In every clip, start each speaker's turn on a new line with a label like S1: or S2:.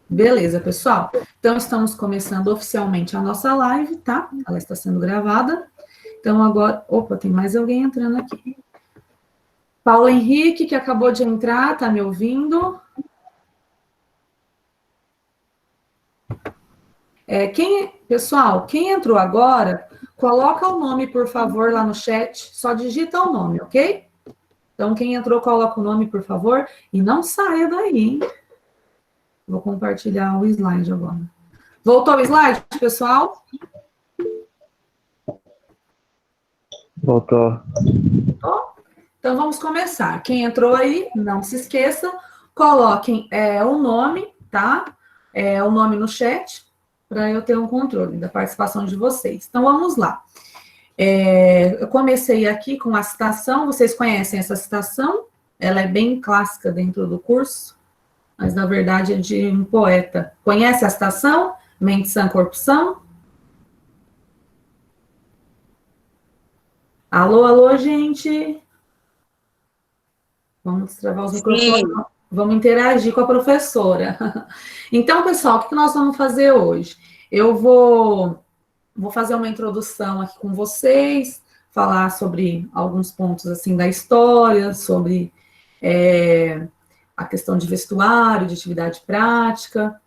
S1: Beleza, pessoal. Então, estamos começando oficialmente a nossa live, tá? Ela está sendo gravada. Então, agora... Opa, tem mais alguém entrando aqui. Paulo Henrique, que acabou de entrar, tá me ouvindo? Pessoal, quem entrou agora, coloca o nome, por favor, lá no chat. Só digita o nome, ok? Então, quem entrou, coloca o nome, por favor. E não saia daí, hein? Vou compartilhar o slide agora. Voltou o slide, pessoal?
S2: Voltou.
S1: Então, vamos começar. Quem entrou aí, não se esqueça, coloquem o nome, tá? O nome no chat, para eu ter um controle da participação de vocês. Então, vamos lá. Eu comecei aqui com a citação, vocês conhecem essa citação? Ela é bem clássica dentro do curso, mas, na verdade, é de um poeta. Conhece a citação? Mente sã, corpo são? Alô, alô, gente? Vamos destravar os microfones, vamos interagir com a professora. Então, pessoal, o que nós vamos fazer hoje? Eu vou fazer uma introdução aqui com vocês, falar sobre alguns pontos assim da história, sobre a questão de vestuário, de atividade prática,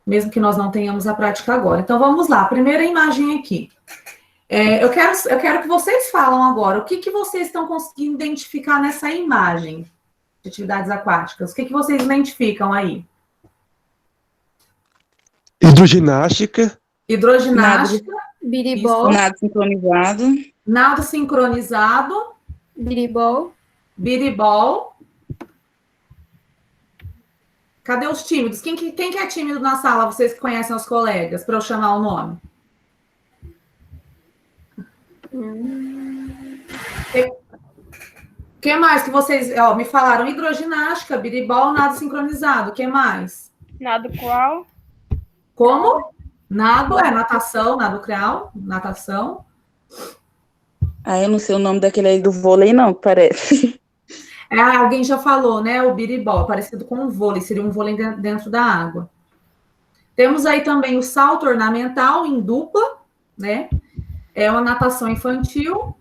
S1: mesmo que nós não tenhamos a prática agora. Então, vamos lá. Primeira imagem aqui. Eu quero que vocês falam agora, o que vocês estão conseguindo identificar nessa imagem de atividades aquáticas? O que vocês identificam aí?
S2: Hidroginástica.
S1: Hidroginástica.
S3: Biribol.
S4: Nado sincronizado.
S1: Nado sincronizado.
S3: Biribol.
S1: Biribol. Cadê os tímidos? Quem que é tímido na sala? Vocês que conhecem os colegas, para eu chamar o nome. O que mais que vocês me falaram? Hidroginástica, biribol, nado sincronizado. O que mais?
S3: Nado crawl.
S1: Como? Nado, natação, nado crawl, natação.
S4: Eu não sei o nome daquele aí do vôlei, não, parece.
S1: Alguém já falou, né? O biribol, parecido com o vôlei, seria um vôlei dentro da água. Temos aí também o salto ornamental em dupla, né? É uma natação infantil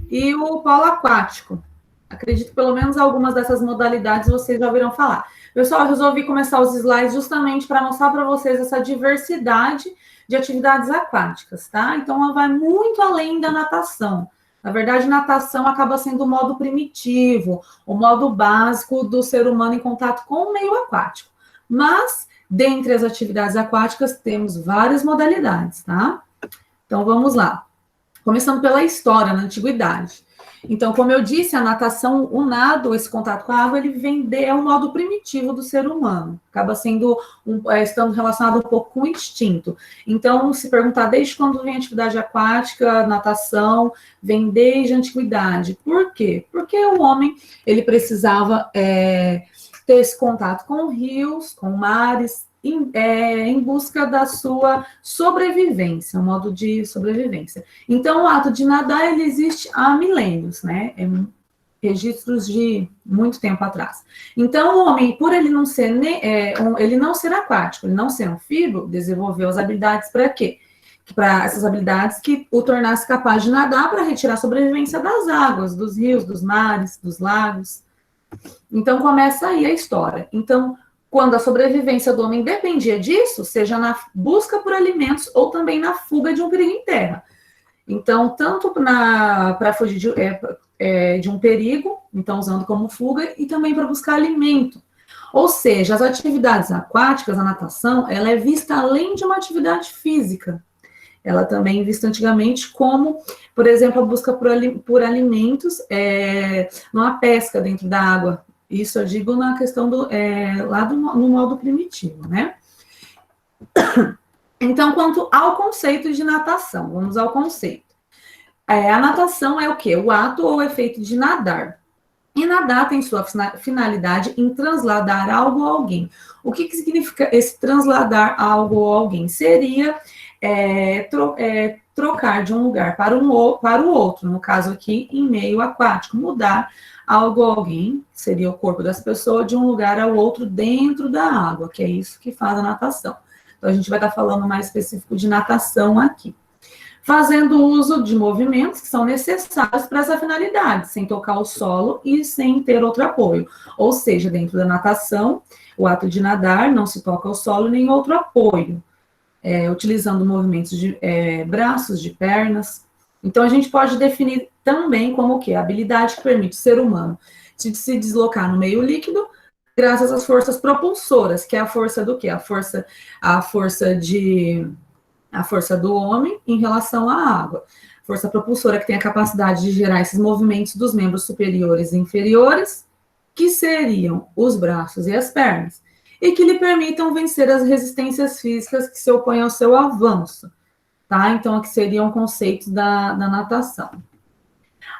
S1: e o polo aquático. Acredito que pelo menos algumas dessas modalidades vocês já ouviram falar. Pessoal, eu resolvi começar os slides justamente para mostrar para vocês essa diversidade de atividades aquáticas, tá? Então, ela vai muito além da natação. Na verdade, natação acaba sendo o modo primitivo, o modo básico do ser humano em contato com o meio aquático. Mas, dentre as atividades aquáticas, temos várias modalidades, tá? Então, vamos lá. Começando pela história, na antiguidade. Então, como eu disse, a natação, o nado, esse contato com a água, ele é um modo primitivo do ser humano. Acaba sendo, estando relacionado um pouco com o instinto. Então, se perguntar desde quando vem a atividade aquática, natação, vem desde a antiguidade. Por quê? Porque o homem, ele precisava ter esse contato com rios, com mares, em busca da sua sobrevivência, um modo de sobrevivência. Então, o ato de nadar, ele existe há milênios, né? Registros de muito tempo atrás. Então, o homem, por ele não ser, ele não ser aquático, ele não ser anfíbio, desenvolveu as habilidades para quê? Para essas habilidades que o tornasse capaz de nadar para retirar a sobrevivência das águas, dos rios, dos mares, dos lagos. Então, começa aí a história. Então, quando a sobrevivência do homem dependia disso, seja na busca por alimentos ou também na fuga de um perigo em terra. Então, tanto para fugir de um perigo, então usando como fuga, e também para buscar alimento. Ou seja, as atividades aquáticas, a natação, ela é vista além de uma atividade física. Ela também é vista antigamente como, por exemplo, a busca por alimentos, numa pesca dentro da água. Isso eu digo na questão no modo primitivo, né? Então, quanto ao conceito de natação, vamos ao conceito. A natação é o quê? O ato ou efeito de nadar. E nadar tem sua finalidade em transladar algo ou alguém. O que significa esse transladar algo ou alguém? Seria trocar de um lugar para o outro, no caso aqui, em meio aquático, mudar algo ou alguém, que seria o corpo das pessoas, de um lugar ao outro dentro da água, que é isso que faz a natação. Então, a gente vai estar falando mais específico de natação aqui. Fazendo uso de movimentos que são necessários para essa finalidade, sem tocar o solo e sem ter outro apoio. Ou seja, dentro da natação, o ato de nadar não se toca ao solo nem outro apoio, utilizando movimentos de braços, de pernas. Então, a gente pode definir também como o quê? A habilidade que permite o ser humano de se deslocar no meio líquido, graças às forças propulsoras, que é a força do quê? A força do homem em relação à água. Força propulsora que tem a capacidade de gerar esses movimentos dos membros superiores e inferiores, que seriam os braços e as pernas, e que lhe permitam vencer as resistências físicas que se opõem ao seu avanço, tá? Então, aqui seriam conceitos da natação.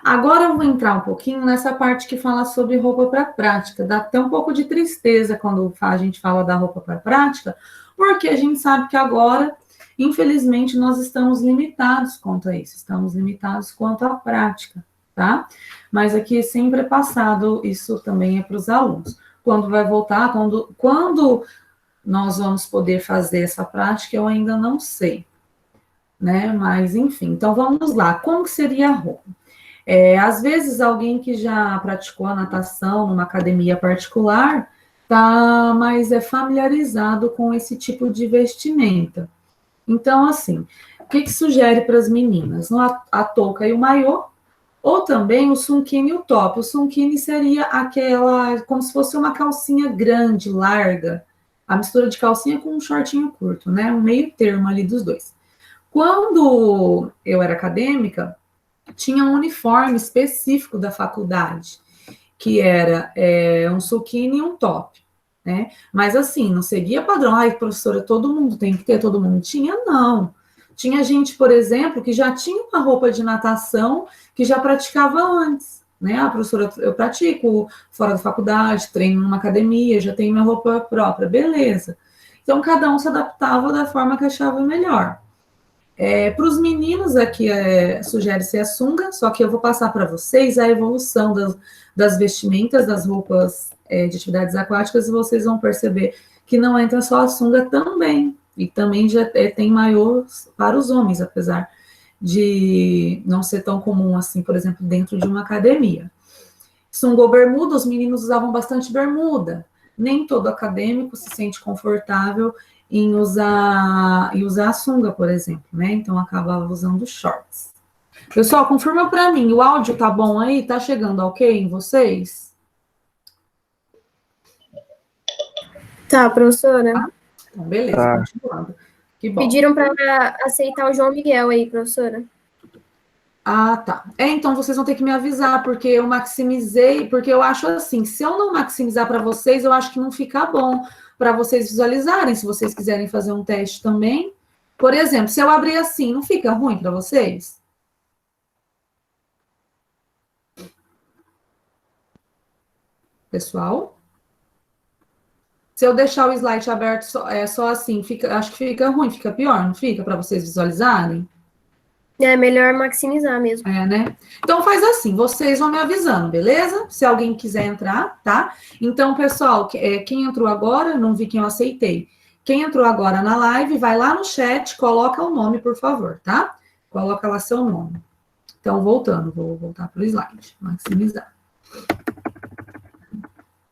S1: Agora eu vou entrar um pouquinho nessa parte que fala sobre roupa para prática. Dá até um pouco de tristeza quando a gente fala da roupa para prática, porque a gente sabe que agora, infelizmente, nós estamos limitados quanto a isso, estamos limitados quanto à prática, tá? Mas aqui sempre é passado, isso também é para os alunos. Quando vai voltar, quando nós vamos poder fazer essa prática, eu ainda não sei, né? Mas, enfim, então vamos lá. Como que seria a roupa? Às vezes, alguém que já praticou a natação numa academia particular está mais familiarizado com esse tipo de vestimenta. Então, assim, o que sugere para as meninas? A touca e o maiô, ou também o sunkini e o top. O sunkini seria aquela, como se fosse uma calcinha grande, larga, a mistura de calcinha com um shortinho curto, né? Um meio termo ali dos dois. Quando eu era acadêmica, tinha um uniforme específico da faculdade, que era um sunkini e um top, né? Mas assim, não seguia padrão. Ai, professora, todo mundo tem que ter, todo mundo tinha, não. Tinha gente, por exemplo, que já tinha uma roupa de natação que já praticava antes, né? A professora, eu pratico fora da faculdade, treino numa academia, já tenho minha roupa própria, beleza. Então, cada um se adaptava da forma que achava melhor. Para os meninos aqui, sugere-se a sunga, só que eu vou passar para vocês a evolução das vestimentas, das roupas de atividades aquáticas, e vocês vão perceber que não entra só a sunga também, e também já tem maiôs para os homens, apesar de não ser tão comum assim, por exemplo, dentro de uma academia. Sunga ou bermuda, os meninos usavam bastante bermuda. Nem todo acadêmico se sente confortável em usar a sunga, por exemplo, né? Então, acabava usando shorts. Pessoal, confirma para mim, o áudio tá bom aí? Tá chegando ok em vocês?
S3: Tá, professora.
S1: Então, beleza, continuando. Que bom.
S3: Pediram para aceitar o João Miguel aí, professora.
S1: Ah, tá. Então vocês vão ter que me avisar, porque eu maximizei, porque eu acho assim, se eu não maximizar para vocês, eu acho que não fica bom para vocês visualizarem, se vocês quiserem fazer um teste também. Por exemplo, se eu abrir assim, não fica ruim para vocês? Pessoal? Se eu deixar o slide aberto só assim, acho que fica ruim, fica pior, não fica? Para vocês visualizarem?
S3: É melhor maximizar mesmo.
S1: Né? Então faz assim, vocês vão me avisando, beleza? Se alguém quiser entrar, tá? Então, pessoal, quem entrou agora, não vi quem eu aceitei. Quem entrou agora na live, vai lá no chat, coloca o nome, por favor, tá? Coloca lá seu nome. Então, voltando, vou voltar para o slide, maximizar.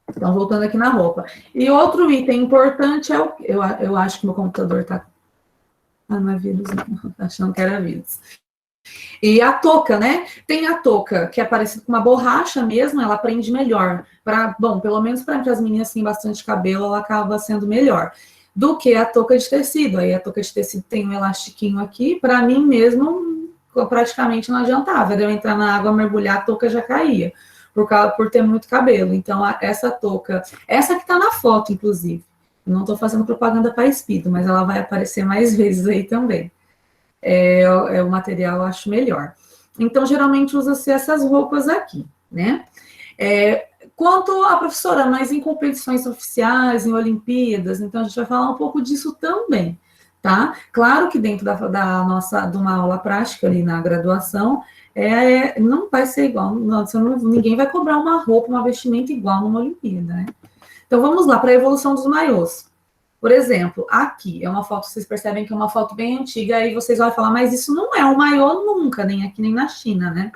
S1: Então, voltando aqui na roupa. E outro item importante eu acho que meu computador tá... Ah, não é vírus, não. Achando que era vírus. E a touca, né? Tem a touca, que é parecida com uma borracha mesmo, ela prende melhor. Bom, pelo menos para as meninas que têm bastante cabelo, ela acaba sendo melhor do que a touca de tecido. Aí a touca de tecido tem um elastiquinho aqui, para mim mesmo, praticamente não adiantava. Eu entrar na água, mergulhar, a touca já caía, por ter muito cabelo. Então, essa touca, essa que tá na foto, inclusive, não estou fazendo propaganda para Speedo, mas ela vai aparecer mais vezes aí também. O material eu acho melhor. Então, geralmente usa-se essas roupas aqui, né? Quanto à professora, mas em competições oficiais, em Olimpíadas, então a gente vai falar um pouco disso também, tá? Claro que dentro de uma aula prática ali na graduação, não vai ser igual, ninguém vai cobrar uma roupa, uma vestimenta igual numa Olimpíada, né? Então, vamos lá para a evolução dos maiôs. Por exemplo, aqui é uma foto, vocês percebem que é uma foto bem antiga, aí vocês vão falar, mas isso não é um maiô nunca, nem aqui, nem na China, né?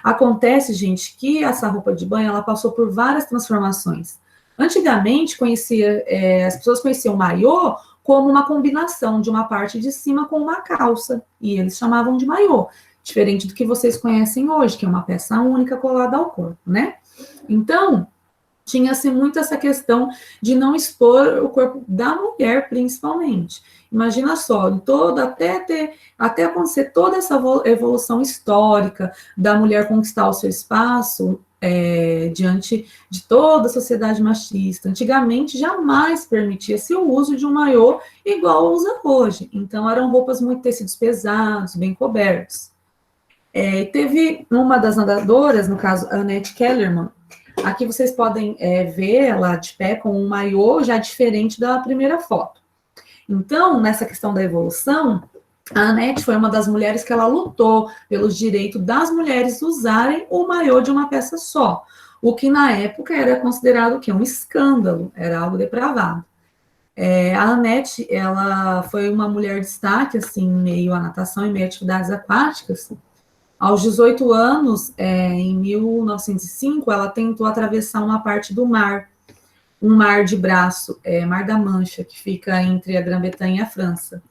S1: Acontece, gente, que essa roupa de banho, ela passou por várias transformações. Antigamente, as pessoas conheciam o maiô como uma combinação de uma parte de cima com uma calça, e eles chamavam de maiô, diferente do que vocês conhecem hoje, que é uma peça única colada ao corpo, né? Então, tinha-se muito essa questão de não expor o corpo da mulher, principalmente. Imagina só, até acontecer toda essa evolução histórica da mulher conquistar o seu espaço diante de toda a sociedade machista. Antigamente, jamais permitia-se o uso de um maiô igual usa hoje. Então, eram roupas muito tecidos pesados, bem cobertos. Teve uma das nadadoras, no caso, Annette Kellerman. Aqui vocês podem ver ela de pé com um maiô já diferente da primeira foto. Então, nessa questão da evolução, a Annette foi uma das mulheres que ela lutou pelos direitos das mulheres usarem o maiô de uma peça só, o que na época era considerado um escândalo, era algo depravado. A Annette, ela foi uma mulher de destaque, assim, em meio à natação e meio a atividades aquáticas. Aos 18 anos, em 1905, ela tentou atravessar uma parte do mar, um mar de braço, Mar da Mancha, que fica entre a Grã-Bretanha e a França.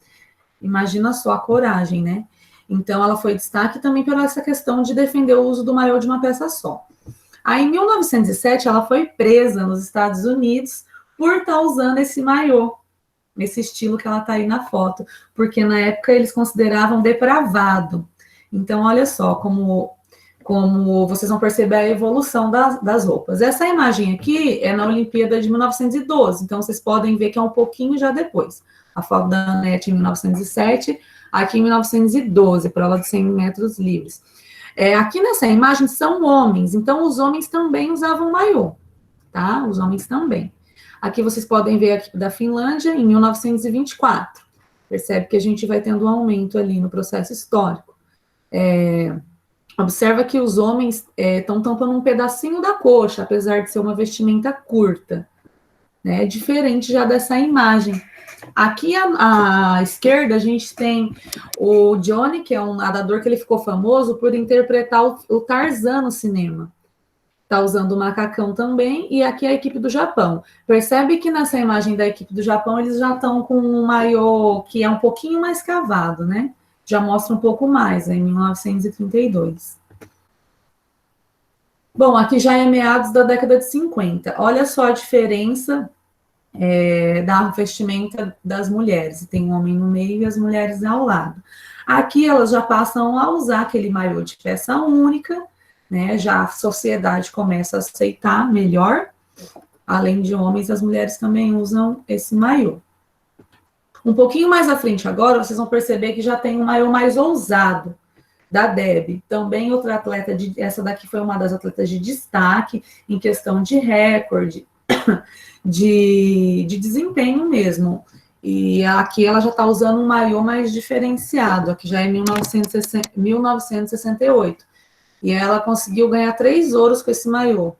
S1: Imagina só a coragem, né? Então, ela foi destaque também pela essa questão de defender o uso do maiô de uma peça só. Aí, em 1907, ela foi presa nos Estados Unidos por estar usando esse maiô, esse estilo que ela está aí na foto, porque na época eles consideravam depravado. Então, olha só como vocês vão perceber a evolução das roupas. Essa imagem aqui é na Olimpíada de 1912, então vocês podem ver que é um pouquinho já depois. A foto da Annette em 1907, aqui em 1912, prova de 100 metros livres. Aqui nessa imagem são homens, então os homens também usavam maiô, tá? Os homens também. Aqui vocês podem ver a equipe da Finlândia em 1924. Percebe que a gente vai tendo um aumento ali no processo histórico. Observa que os homens estão tampando um pedacinho da coxa, apesar de ser uma vestimenta curta, né? Diferente já dessa imagem. Aqui à esquerda a gente tem o Johnny, que é um nadador que ele ficou famoso por interpretar o Tarzan no cinema. Está usando o macacão também, e aqui é a equipe do Japão. Percebe que nessa imagem da equipe do Japão eles já estão com um maiô que é um pouquinho mais cavado, né? Já mostra um pouco mais, em 1932. Bom, aqui já é meados da década de 50. Olha só a diferença da vestimenta das mulheres. Tem um homem no meio e as mulheres ao lado. Aqui elas já passam a usar aquele maiô de peça única, né? Já a sociedade começa a aceitar melhor. Além de homens, as mulheres também usam esse maiô. Um pouquinho mais à frente agora, vocês vão perceber que já tem um maiô mais ousado, da Deb. Também outra atleta, essa daqui foi uma das atletas de destaque, em questão de recorde, de desempenho mesmo. E aqui ela já está usando um maiô mais diferenciado, aqui já é 1968. E ela conseguiu ganhar 3 ouros com esse maiô,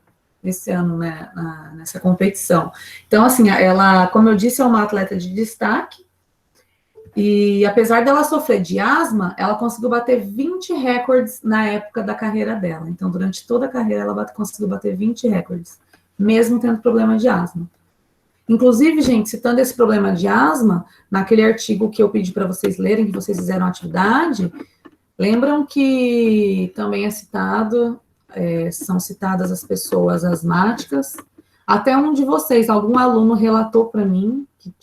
S1: esse ano, né, nessa competição. Então, assim, ela, como eu disse, é uma atleta de destaque, e apesar dela sofrer de asma, ela conseguiu bater 20 recordes na época da carreira dela. Então, durante toda a carreira, ela conseguiu bater 20 recordes, mesmo tendo problema de asma. Inclusive, gente, citando esse problema de asma, naquele artigo que eu pedi para vocês lerem, que vocês fizeram atividade, lembram que também são citadas as pessoas asmáticas. Até um de vocês, algum aluno relatou para mim que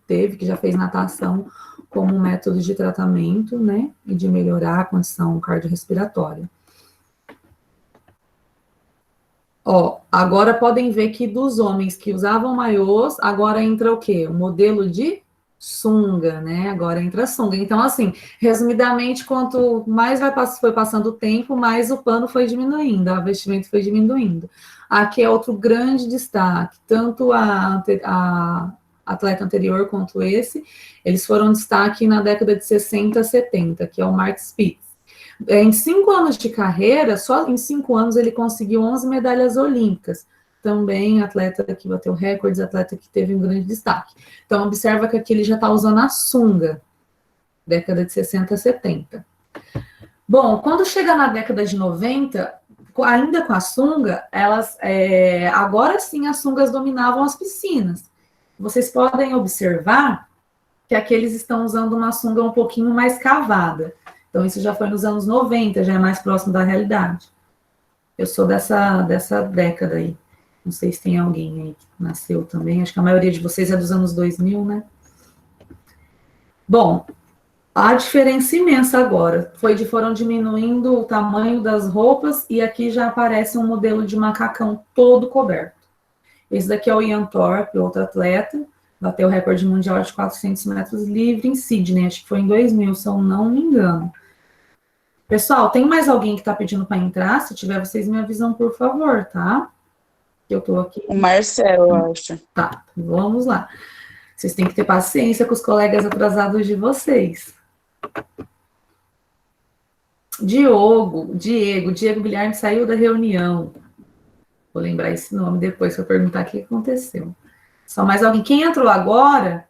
S1: teve, que já fez natação como um método de tratamento, né, e de melhorar a condição cardiorrespiratória. Agora podem ver que dos homens que usavam maiôs, agora entra o quê? O modelo de sunga, né? Agora entra a sunga. Então, assim, resumidamente, quanto mais foi passando o tempo, mais o pano foi diminuindo, o vestimento foi diminuindo. Aqui é outro grande destaque, tanto a atleta anterior quanto esse, eles foram destaque na década de 60, 70, que é o Mark Spitz. Em 5 anos de carreira, só em 5 anos ele conseguiu 11 medalhas olímpicas. Também atleta que bateu recordes, atleta que teve um grande destaque. Então, observa que aqui ele já está usando a sunga, década de 60, 70. Bom, quando chega na década de 90, ainda com a sunga, agora sim as sungas dominavam as piscinas. Vocês podem observar que aqui eles estão usando uma sunga um pouquinho mais cavada. Então, isso já foi nos anos 90, já é mais próximo da realidade. Eu sou dessa década aí. Não sei se tem alguém aí que nasceu também. Acho que a maioria de vocês é dos anos 2000, né? Bom, a diferença imensa agora. Foram diminuindo o tamanho das roupas e aqui já aparece um modelo de macacão todo coberto. Esse daqui é o Ian Thorpe, outro atleta. Bateu o recorde mundial de 400 metros livre em Sydney. Acho que foi em 2000, se eu não me engano. Pessoal, tem mais alguém que está pedindo para entrar? Se tiver, vocês me avisam, por favor, tá? Eu estou aqui.
S4: O Marcelo, eu acho.
S1: Tá, vamos lá. Vocês têm que ter paciência com os colegas atrasados de vocês. Diego Guilherme saiu da reunião. Vou lembrar esse nome depois para perguntar o que aconteceu. Só mais alguém. Quem entrou agora,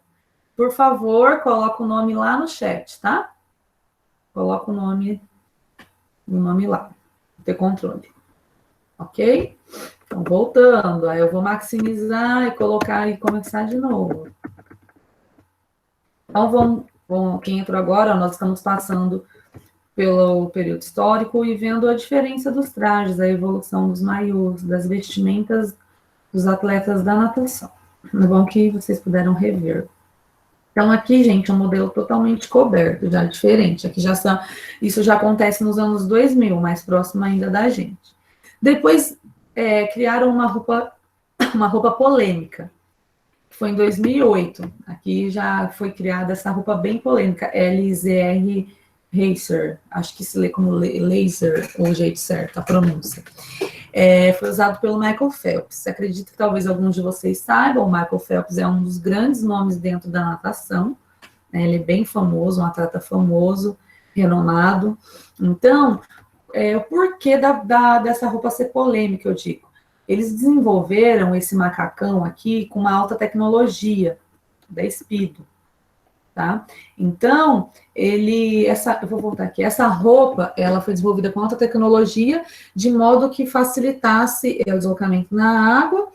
S1: por favor, coloca o nome lá no chat, tá? Coloca o nome lá, ter controle. Ok? Então, voltando, aí eu vou maximizar e colocar e começar de novo. Então, quem entrou agora, nós estamos passando pelo período histórico e vendo a diferença dos trajes, a evolução dos maiôs, das vestimentas dos atletas da natação. É bom que vocês puderam rever. Então, aqui, gente, um modelo totalmente coberto, já diferente. Aqui isso já acontece nos anos 2000, mais próximo ainda da gente. Depois, criaram uma roupa polêmica. Foi em 2008. Aqui já foi criada essa roupa bem polêmica, LZR Racer. Acho que se lê como laser, o jeito certo, a pronúncia. Foi usado pelo Michael Phelps. Acredito que talvez alguns de vocês saibam, o Michael Phelps é um dos grandes nomes dentro da natação, né? Ele é bem famoso, um atleta famoso, renomado. Então, o porquê dessa roupa ser polêmica, eu digo. Eles desenvolveram esse macacão aqui com uma alta tecnologia, da Speedo. Tá? Então, eu vou voltar aqui, essa roupa, ela foi desenvolvida com alta tecnologia, de modo que facilitasse o deslocamento na água,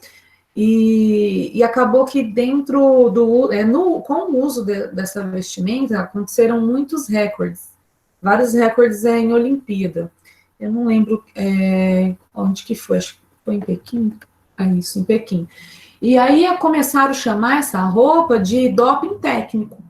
S1: e acabou que dentro com o uso dessa vestimenta, aconteceram muitos recordes, vários recordes em Olimpíada. Eu não lembro onde que foi, acho que foi em Pequim, isso, em Pequim. E aí começaram a chamar essa roupa de doping técnico.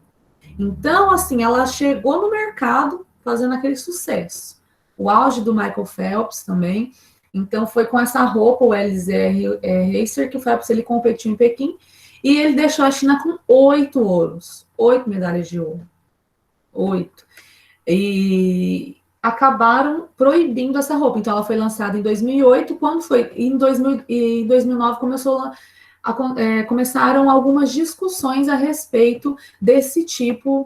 S1: Então, assim, ela chegou no mercado fazendo aquele sucesso. O auge do Michael Phelps também. Então, foi com essa roupa, o LZR Racer, que o Phelps ele competiu em Pequim, e ele deixou a China com 8 ouros, 8 medalhas de ouro. 8. E acabaram proibindo essa roupa. Então, ela foi lançada em 2008, quando foi? Em 2009 começaram algumas discussões a respeito desse tipo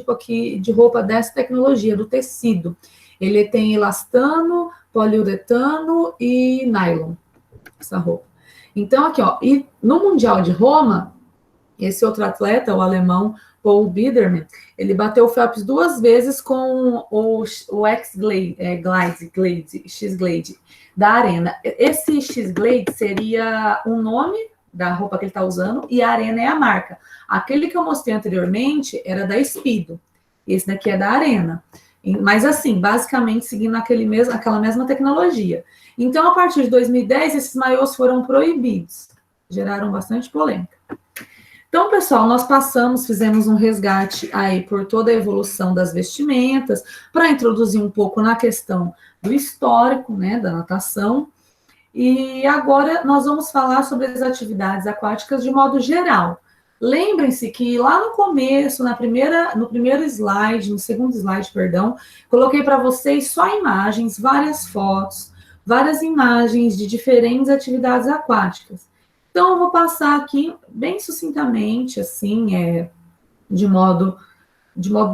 S1: aqui de roupa, dessa tecnologia, do tecido. Ele tem elastano, poliuretano e nylon, essa roupa. Então, aqui, ó, e no Mundial de Roma, esse outro atleta, o alemão Paul Biedermann, ele bateu o Phelps 2 vezes com o X-Glade da Arena. Esse X-Glade seria um nome da roupa que ele está usando, e a Arena é a marca. Aquele que eu mostrei anteriormente era da Speedo, esse daqui é da Arena. Mas assim, basicamente seguindo aquela mesma tecnologia. Então, a partir de 2010, esses maiôs foram proibidos. Geraram bastante polêmica. Então, pessoal, nós fizemos um resgate aí por toda a evolução das vestimentas, para introduzir um pouco na questão do histórico, né, da natação. E agora nós vamos falar sobre as atividades aquáticas de modo geral. Lembrem-se que lá no começo, no segundo slide, coloquei para vocês só imagens, várias fotos, várias imagens de diferentes atividades aquáticas. Então, eu vou passar aqui bem sucintamente, assim, de modo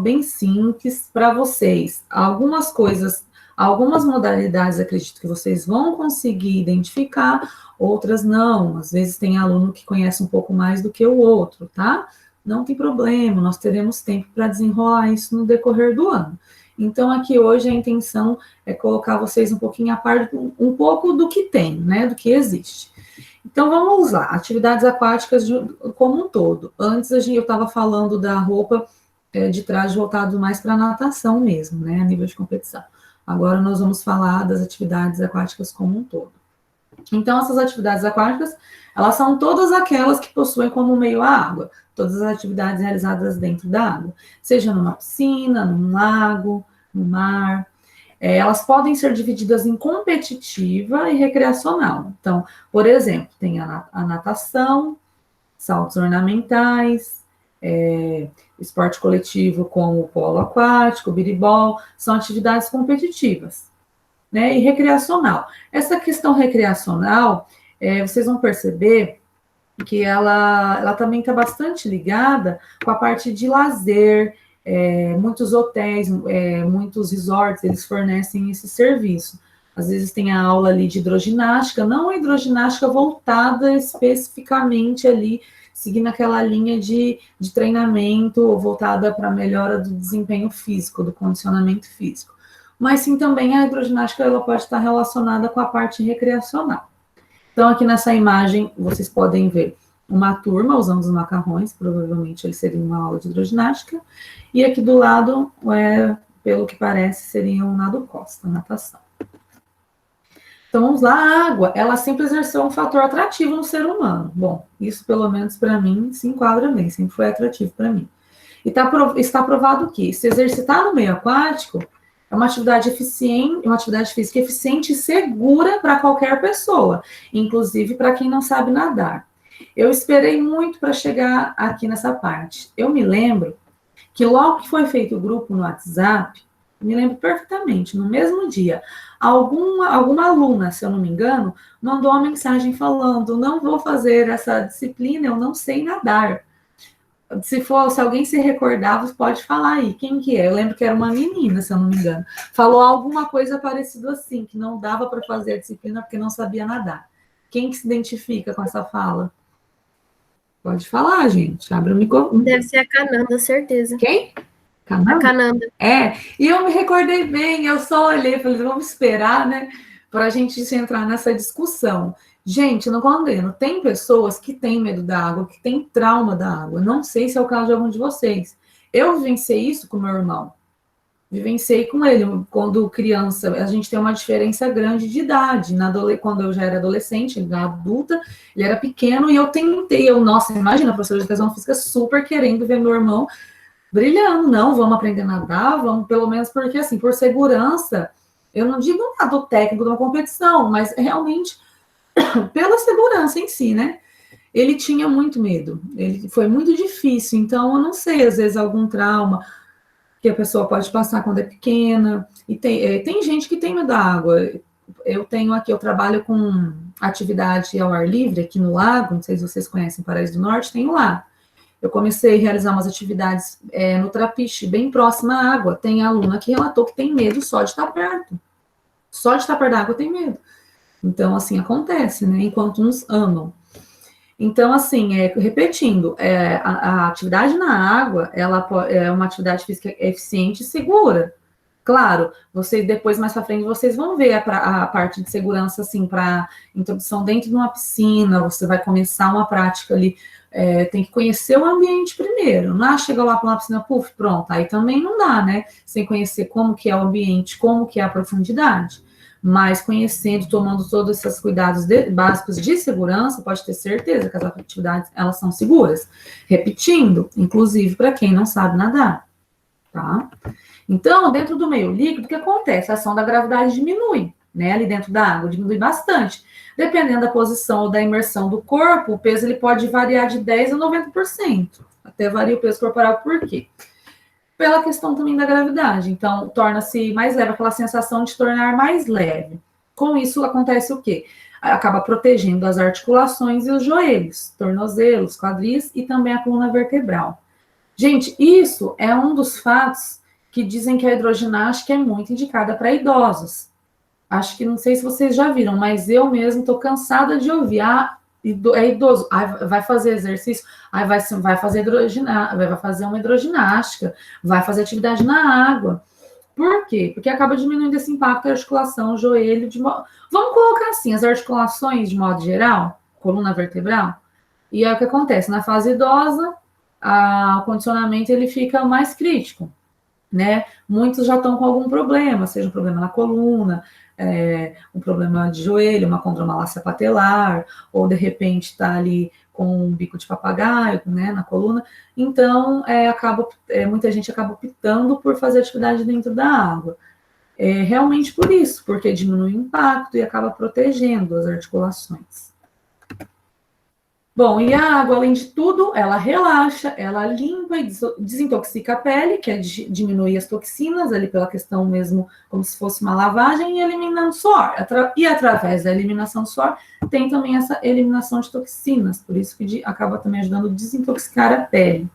S1: bem simples para vocês. Algumas coisas, algumas modalidades, acredito que vocês vão conseguir identificar, outras não. Às vezes tem aluno que conhece um pouco mais do que o outro, tá? Não tem problema, nós teremos tempo para desenrolar isso no decorrer do ano. Então, aqui hoje a intenção é colocar vocês um pouquinho a par, um pouco do que tem, né? Do que existe. Então, vamos lá, atividades aquáticas como um todo. Antes, eu estava falando da roupa de traje voltado mais para natação mesmo, né, a nível de competição. Agora, nós vamos falar das atividades aquáticas como um todo. Então, essas atividades aquáticas, elas são todas aquelas que possuem como meio a água, todas as atividades realizadas dentro da água, seja numa piscina, num lago, no mar. Elas podem ser divididas em competitiva e recreacional. Então, por exemplo, tem a natação, saltos ornamentais, esporte coletivo como o polo aquático, o biribol, são atividades competitivas, né? E recreacional. Essa questão recreacional, vocês vão perceber que ela também está bastante ligada com a parte de lazer. Muitos hotéis, muitos resorts, eles fornecem esse serviço. Às vezes tem a aula ali de hidroginástica, não a hidroginástica voltada especificamente ali, seguindo aquela linha de treinamento voltada para a melhora do desempenho físico, do condicionamento físico. Mas sim também a hidroginástica ela pode estar relacionada com a parte recreacional. Então, aqui nessa imagem, vocês podem ver uma turma usando os macarrões, provavelmente eles seriam uma aula de hidroginástica, e aqui do lado, pelo que parece, seria um nado costa, natação. Então, vamos lá, a água, ela sempre exerceu um fator atrativo no ser humano. Bom, isso pelo menos para mim se enquadra bem, sempre foi atrativo para mim. E está provado que se exercitar no meio aquático é uma atividade eficiente, uma atividade física eficiente e segura para qualquer pessoa, inclusive para quem não sabe nadar. Eu esperei muito para chegar aqui nessa parte. Eu me lembro que logo que foi feito o grupo no WhatsApp, me lembro perfeitamente, no mesmo dia, alguma aluna, se eu não me engano, mandou uma mensagem falando: não vou fazer essa disciplina, eu não sei nadar. Se alguém se recordar, você pode falar aí, quem que é? Eu lembro que era uma menina, se eu não me engano. Falou alguma coisa parecida assim, que não dava para fazer a disciplina porque não sabia nadar. Quem que se identifica com essa fala? Pode falar, gente. Abre o microfone.
S3: Deve ser a Cananda, certeza.
S1: Quem?
S3: A Cananda.
S1: E eu me recordei bem, eu só olhei e falei, vamos esperar, né, para a gente entrar nessa discussão. Gente, não condeno, tem pessoas que têm medo da água, que têm trauma da água, não sei se é o caso de algum de vocês. Eu vivenciei isso com meu irmão, vivenciei com ele, quando criança, a gente tem uma diferença grande de idade, quando eu já era adolescente, adulta, ele era pequeno, e eu tentei, nossa, imagina, a professora de educação física super querendo ver meu irmão brilhando, não, vamos aprender a nadar, vamos, pelo menos porque, assim, por segurança, eu não digo nada do técnico de uma competição, mas realmente pela segurança em si, né? Ele tinha muito medo, foi muito difícil, então eu não sei, às vezes algum trauma que a pessoa pode passar quando é pequena, e tem gente que tem medo da água. Eu trabalho com atividade ao ar livre aqui no lago, não sei se vocês conhecem Paraíso do Norte, tem lá. Eu comecei a realizar umas atividades no Trapiche, bem próxima à água. Tem aluna que relatou que tem medo só de estar perto. Só de estar perto da água tem medo. Então, assim, acontece, né? Enquanto uns amam. Então, assim, repetindo, a atividade na água, ela é uma atividade física eficiente e segura. Claro, vocês depois, mais para frente, vocês vão ver a parte de segurança, assim, para introdução dentro de uma piscina, você vai começar uma prática ali, tem que conhecer o ambiente primeiro, não chega lá para uma piscina, puf, pronto, aí também não dá, né? Sem conhecer como que é o ambiente, como que é a profundidade. Mas conhecendo, tomando todos esses cuidados básicos de segurança, pode ter certeza que as atividades, elas são seguras. Repetindo, inclusive para quem não sabe nadar, tá? Então, dentro do meio líquido, o que acontece? A ação da gravidade diminui, né? Ali dentro da água, diminui bastante. Dependendo da posição ou da imersão do corpo, o peso ele pode variar de 10% a 90%. Até varia o peso corporal, por quê? Pela questão também da gravidade. Então, torna-se mais leve, aquela sensação de tornar mais leve. Com isso, acontece o quê? acaba protegendo as articulações e os joelhos, tornozelos, quadris e também a coluna vertebral. Gente, isso é um dos fatos que dizem que a hidroginástica é muito indicada para idosos. Acho que, não sei se vocês já viram, mas eu mesmo estou cansada de ouvir, é idoso, vai fazer exercício, vai fazer vai fazer uma hidroginástica, vai fazer atividade na água. Por quê? Porque acaba diminuindo esse impacto da articulação, joelho, vamos colocar assim, as articulações de modo geral, coluna vertebral, e é o que acontece, na fase idosa, o condicionamento ele fica mais crítico, né? Muitos já estão com algum problema, seja um problema na coluna, um problema de joelho, uma condromalácia patelar, ou de repente está ali com um bico de papagaio, né, na coluna. Então, muita gente acaba optando por fazer atividade dentro da água. Realmente por isso, porque diminui o impacto e acaba protegendo as articulações. Bom, e a água, além de tudo, ela relaxa, ela limpa e desintoxica a pele, que é diminuir as toxinas, ali pela questão mesmo, como se fosse uma lavagem, e eliminando suor. E através da eliminação do suor, tem também essa eliminação de toxinas, por isso que acaba também ajudando a desintoxicar a pele.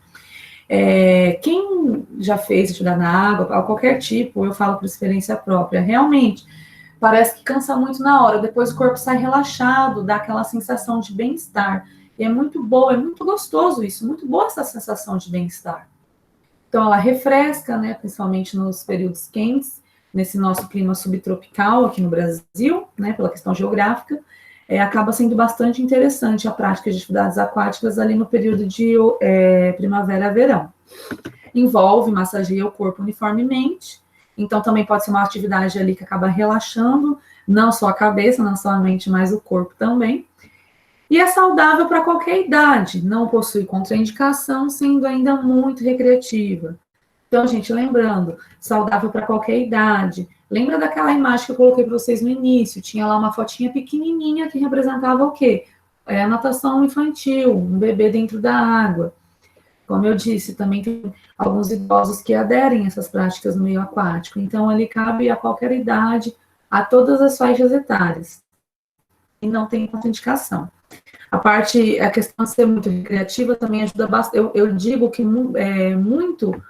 S1: Quem já fez atividade na água, a qualquer tipo, eu falo por experiência própria, realmente, parece que cansa muito na hora, depois o corpo sai relaxado, dá aquela sensação de bem-estar. E é muito boa, é muito gostoso isso, muito boa essa sensação de bem-estar. Então, ela refresca, né, principalmente nos períodos quentes, nesse nosso clima subtropical aqui no Brasil, né, pela questão geográfica, acaba sendo bastante interessante a prática de atividades aquáticas ali no período de primavera-verão. Envolve, massageia o corpo uniformemente, então também pode ser uma atividade ali que acaba relaxando, não só a cabeça, não só a mente, mas o corpo também. E é saudável para qualquer idade, não possui contraindicação, sendo ainda muito recreativa. Então, gente, lembrando, saudável para qualquer idade. Lembra daquela imagem que eu coloquei para vocês no início? Tinha lá uma fotinha pequenininha que representava o quê? A natação infantil, um bebê dentro da água. Como eu disse, também tem alguns idosos que aderem a essas práticas no meio aquático. Então, ele cabe a qualquer idade, a todas as faixas etárias. E não tem contraindicação. A questão de ser muito recreativa também ajuda bastante. Eu digo que muito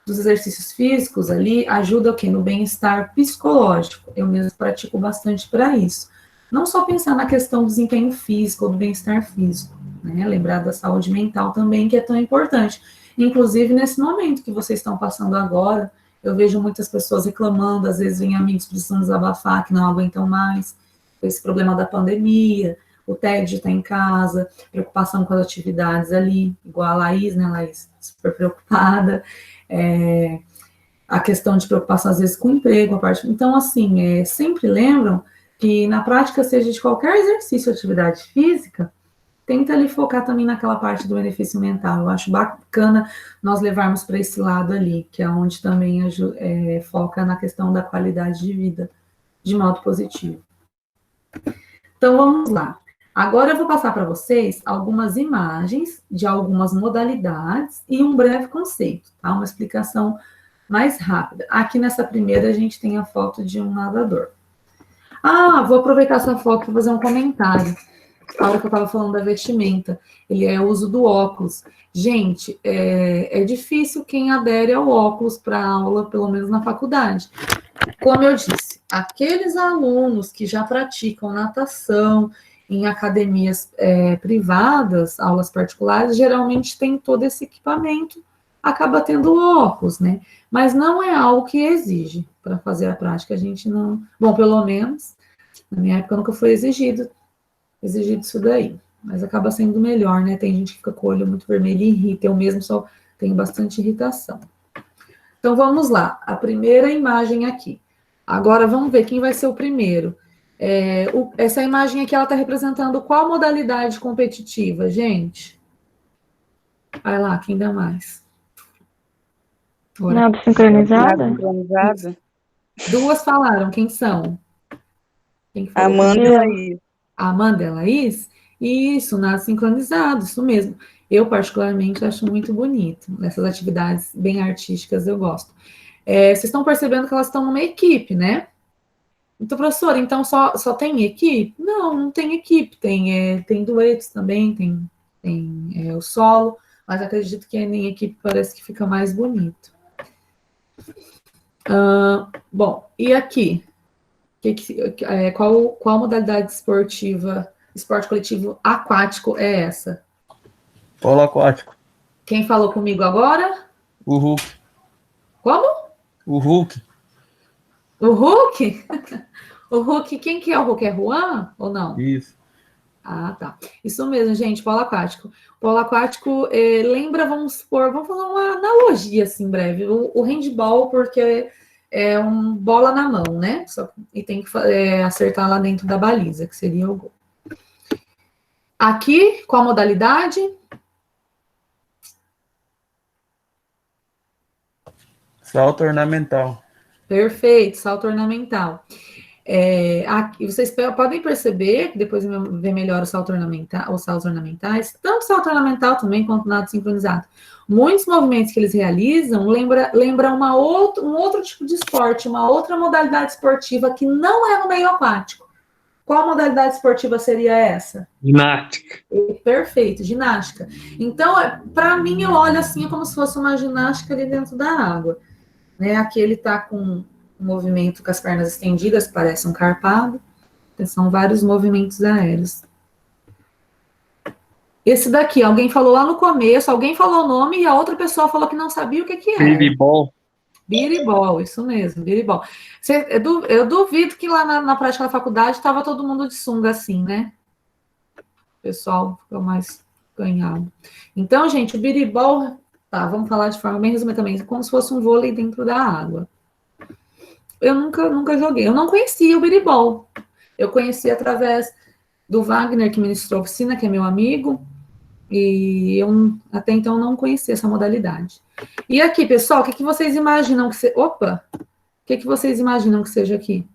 S1: dos exercícios físicos ali ajuda o quê? No bem-estar psicológico. Eu mesmo pratico bastante para isso. Não só pensar na questão do desempenho físico, do bem-estar físico, né? Lembrar da saúde mental também, que é tão importante. Inclusive, nesse momento que vocês estão passando agora, eu vejo muitas pessoas reclamando, às vezes vem amigos precisando desabafar, que não aguentam mais, esse problema da pandemia, o tédio de estar em casa, preocupação com as atividades ali, igual a Laís, né, Laís? Super preocupada. A questão de preocupação, às vezes, com o emprego, Então, assim, sempre lembram que na prática, seja de qualquer exercício ou atividade física, tenta ali focar também naquela parte do benefício mental. Eu acho bacana nós levarmos para esse lado ali, que é onde também foca na questão da qualidade de vida, de modo positivo. Então, vamos lá. Agora eu vou passar para vocês algumas imagens de algumas modalidades e um breve conceito, tá? Uma explicação mais rápida. Aqui nessa primeira a gente tem a foto de um nadador. Vou aproveitar essa foto para fazer um comentário. A hora que eu estava falando da vestimenta, ele é o uso do óculos. Gente, é difícil quem adere ao óculos para aula, pelo menos na faculdade. Como eu disse, aqueles alunos que já praticam natação em academias privadas, aulas particulares, geralmente tem todo esse equipamento, acaba tendo óculos, né? Mas não é algo que exige para fazer a prática, a gente não... Bom, pelo menos, na minha época nunca foi exigido isso daí, mas acaba sendo melhor, né? Tem gente que fica com o olho muito vermelho e irrita, eu mesmo só tenho bastante irritação. Então, vamos lá, a primeira imagem aqui. Agora, vamos ver quem vai ser o primeiro. Essa imagem aqui, ela está representando qual modalidade competitiva, gente? Vai lá, quem dá mais?
S3: Nada sincronizada?
S1: Duas falaram, quem são? Quem foi?
S4: Amanda e Laís.
S1: Amanda e Laís? Isso, nada sincronizado, isso mesmo. Eu, particularmente, acho muito bonito. Essas atividades bem artísticas, eu gosto. Vocês estão percebendo que elas estão numa equipe, né? Então, professor, então só tem equipe? Não, não tem equipe. Tem duetos também, tem o solo, mas acredito que em equipe parece que fica mais bonito. Bom, e aqui? Qual modalidade esportiva, esporte coletivo aquático é essa?
S5: Polo aquático.
S1: Quem falou comigo agora?
S5: O Hulk.
S1: Como?
S5: O Hulk.
S1: O Hulk? O Hulk, quem que é o Hulk? É Juan ou não?
S5: Isso.
S1: Ah, tá. Isso mesmo, gente, polo aquático. Polo aquático lembra, vamos fazer uma analogia assim, breve. O handball, porque é bola na mão, né? E tem que acertar lá dentro da baliza, que seria o gol. Aqui, qual a modalidade?
S5: Salto ornamental.
S1: Perfeito, salto ornamental. Aqui, vocês podem perceber, depois ver melhor o salto ornamental, os saltos ornamentais, tanto salto ornamental também quanto nado sincronizado. Muitos movimentos que eles realizam lembram um outro tipo de esporte, uma outra modalidade esportiva que não é no meio aquático. Qual modalidade esportiva seria essa?
S5: Ginástica.
S1: Perfeito, ginástica. Então, para mim, eu olho assim como se fosse uma ginástica ali dentro da água. Né? Aqui ele está com um movimento com as pernas estendidas, parece um carpado. Então, são vários movimentos aéreos. Esse daqui, alguém falou lá no começo, alguém falou o nome e a outra pessoa falou que não sabia o que era.
S5: Biribol.
S1: Biribol, isso mesmo, biribol. Eu duvido que lá na prática da faculdade estava todo mundo de sunga assim, né? O pessoal ficou mais ganhado. Então, gente, o biribol, tá, vamos falar de forma bem resumida também, como se fosse um vôlei dentro da água. Eu nunca joguei, eu não conhecia o biribol. Eu conheci através do Wagner, que ministrou a oficina, que é meu amigo, e eu até então não conhecia essa modalidade. E aqui, pessoal, o que vocês imaginam que seja... Opa! O que vocês imaginam que seja aqui?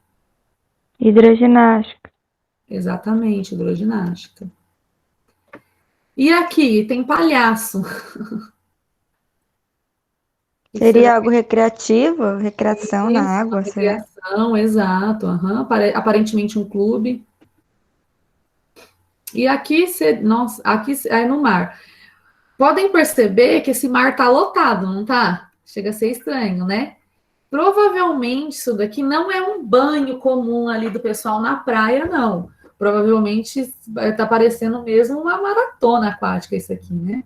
S6: Hidroginástica.
S1: Exatamente, hidroginástica. E aqui, tem palhaço.
S6: Seria algo recreativo? Recreação na água, será?
S1: Recreação, exato. Aparentemente um clube. E aqui, nossa, aqui é no mar. Podem perceber que esse mar tá lotado, não tá? Chega a ser estranho, né? Provavelmente isso daqui não é um banho comum ali do pessoal na praia, não. Provavelmente tá parecendo mesmo uma maratona aquática isso aqui, né?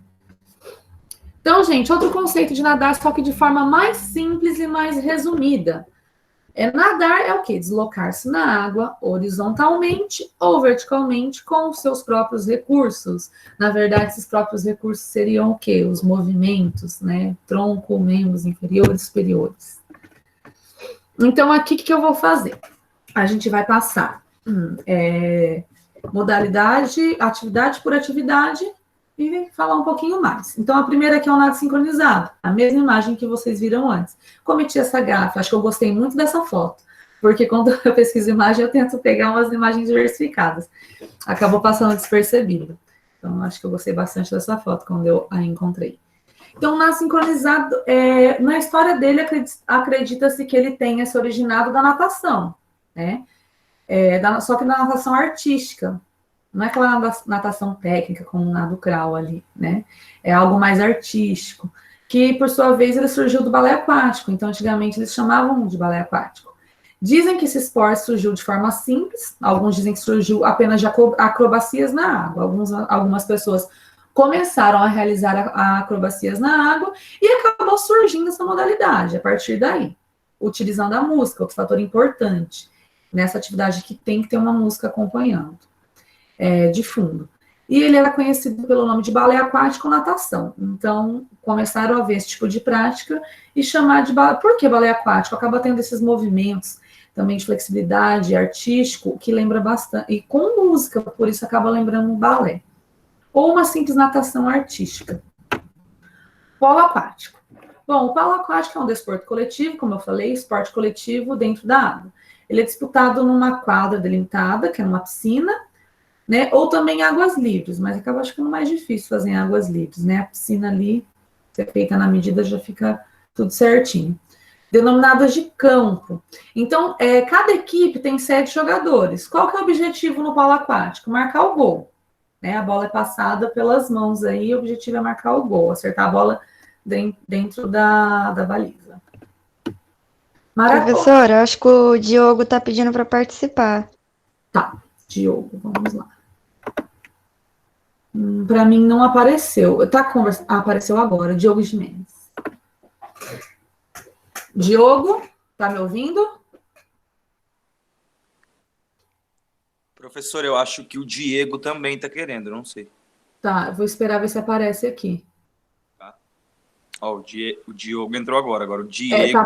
S1: Então, gente, outro conceito de nadar, só que de forma mais simples e mais resumida. Nadar é o quê? Deslocar-se na água horizontalmente ou verticalmente com os seus próprios recursos. Na verdade, esses próprios recursos seriam o quê? Os movimentos, né? Tronco, membros inferiores, superiores. Então, aqui, o que eu vou fazer? A gente vai passar modalidade, atividade por atividade e falar um pouquinho mais. Então, a primeira aqui é o nado sincronizado, a mesma imagem que vocês viram antes. Cometi essa gafe, acho que eu gostei muito dessa foto, porque quando eu pesquiso imagem, eu tento pegar umas imagens diversificadas. Acabou passando despercebido. Então, acho que eu gostei bastante dessa foto quando eu a encontrei. Então, o nado sincronizado, na história dele, acredita-se que ele tenha se originado da natação, né? Só que da natação artística. Não é aquela natação técnica, como o nado crawl ali, né? É algo mais artístico, que, por sua vez, ele surgiu do balé aquático. Então, antigamente, eles chamavam de balé aquático. Dizem que esse esporte surgiu de forma simples, alguns dizem que surgiu apenas de acrobacias na água. Algumas pessoas começaram a realizar acrobacias na água e acabou surgindo essa modalidade a partir daí, utilizando a música, outro fator importante nessa atividade que tem que ter uma música acompanhando. De fundo. E ele era conhecido pelo nome de balé aquático ou natação. Então, começaram a ver esse tipo de prática e chamar de balé. Por que balé aquático? Acaba tendo esses movimentos também de flexibilidade, artístico, que lembra bastante, e com música, por isso acaba lembrando um balé. Ou uma simples natação artística. Polo aquático. Bom, o polo aquático é um desporto coletivo, como eu falei, esporte coletivo dentro da água. Ele é disputado numa quadra delimitada, que é numa piscina, né? Ou também águas livres, mas acaba ficando mais difícil fazer em águas livres, né? A piscina ali, se é feita na medida, já fica tudo certinho. denominadas de campo. Então, cada equipe tem 7 jogadores. Qual que é o objetivo no polo aquático? Marcar o gol. Né? A bola é passada pelas mãos aí, o objetivo é marcar o gol, acertar a bola dentro da baliza. Maratona.
S6: Professora, eu acho que o Diogo tá pedindo para participar.
S1: Tá, Diogo, vamos lá. Para mim não apareceu. Apareceu agora, Diogo Gimenez. Diogo, tá me ouvindo?
S7: Professor, eu acho que o Diego também tá querendo, não sei.
S1: Tá, eu vou esperar ver se aparece aqui.
S7: Tá. Ó, o Diogo entrou agora o Diego...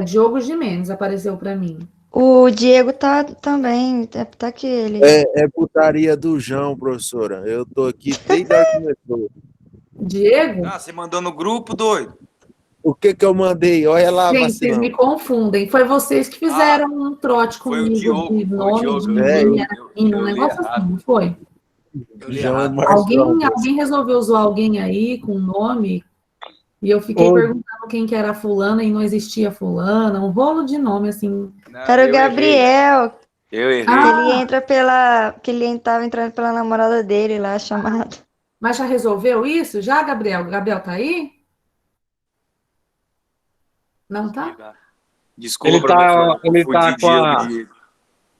S1: Diogo Gimenez apareceu para mim.
S6: O Diego tá também, tá aqui ele.
S8: É putaria do João, professora. Eu tô aqui desde a hora que começou.
S1: Diego?
S7: Ah, você mandou no grupo, doido?
S8: O que eu mandei? Olha lá,
S1: Gente, vocês me confundem. Foi vocês que fizeram um trote comigo.
S7: Foi o Diogo,
S1: de nome,
S7: foi o
S1: de
S7: Diogo.
S1: um negócio assim, não foi?
S8: João
S1: Alguém resolveu zoar alguém aí com nome e eu fiquei perguntando quem que era fulana e não existia fulana, um rolo de nome assim.
S7: Não,
S6: Era o Gabriel.
S7: Eu errei.
S6: Ele entra que ele tava entrando pela namorada dele lá, chamada.
S1: Mas já resolveu isso? Já, Gabriel? O Gabriel tá aí? Não tá?
S7: Desculpa,
S9: Ele tá
S7: professor,
S9: com a...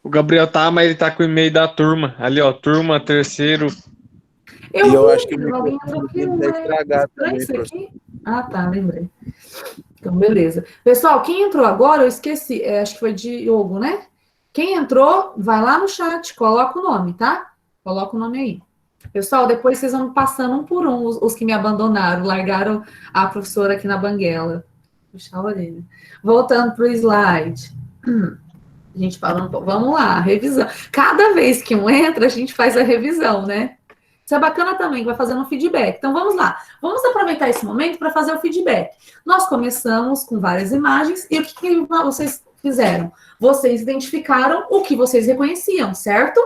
S9: O Gabriel tá, mas ele tá com o e-mail da turma. Ali, ó, turma, terceiro.
S8: Eu acho que
S1: alguém entrou aqui,
S8: tá estragado também,
S1: isso
S8: professor.
S1: aqui? Ah, tá, lembrei. Então, beleza. Pessoal, quem entrou agora, eu esqueci, acho que foi Diogo, né? Quem entrou, vai lá no chat, coloca o nome, tá? Coloca o nome aí. Pessoal, depois vocês vão passando um por um, os que me abandonaram, largaram a professora aqui na banguela. Puxar a orelha. Voltando para o slide. A gente falando um pouco. Vamos lá, revisão. Cada vez que um entra, a gente faz a revisão, né? Isso é bacana também, vai fazendo um feedback. Então, vamos lá. Vamos aproveitar esse momento para fazer o feedback. Nós começamos com várias imagens e o que vocês fizeram? Vocês identificaram o que vocês reconheciam, certo?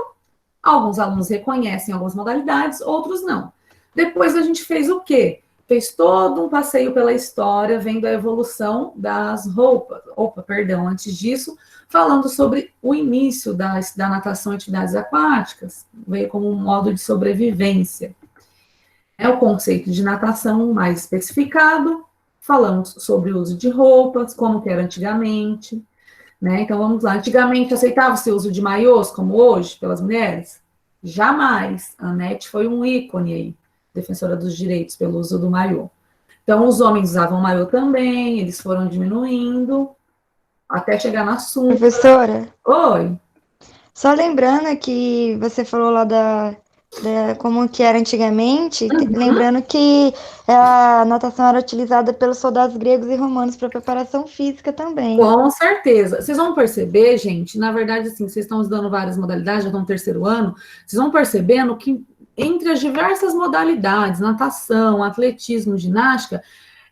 S1: Alguns alunos reconhecem algumas modalidades, outros não. Depois a gente fez o quê? Fez todo um passeio pela história, vendo a evolução das roupas. Antes disso, falando sobre o início da natação em atividades aquáticas, veio como um modo de sobrevivência. É o conceito de natação mais especificado, falamos sobre o uso de roupas, como que era antigamente, né? Então, vamos lá. Antigamente, aceitava-se o uso de maiôs, como hoje, pelas mulheres? Jamais. A Anete foi um ícone aí, defensora dos direitos pelo uso do maiô. Então, os homens usavam maiô também, eles foram diminuindo, até chegar na sunga.
S6: Professora?
S1: Oi.
S6: Só lembrando que você falou lá como que era antigamente, lembrando que a natação era utilizada pelos soldados gregos e romanos para preparação física também.
S1: Com certeza. Vocês vão perceber, gente, na verdade, assim, vocês estão estudando várias modalidades, já estão no 3º ano, vocês vão percebendo que entre as diversas modalidades, natação, atletismo, ginástica,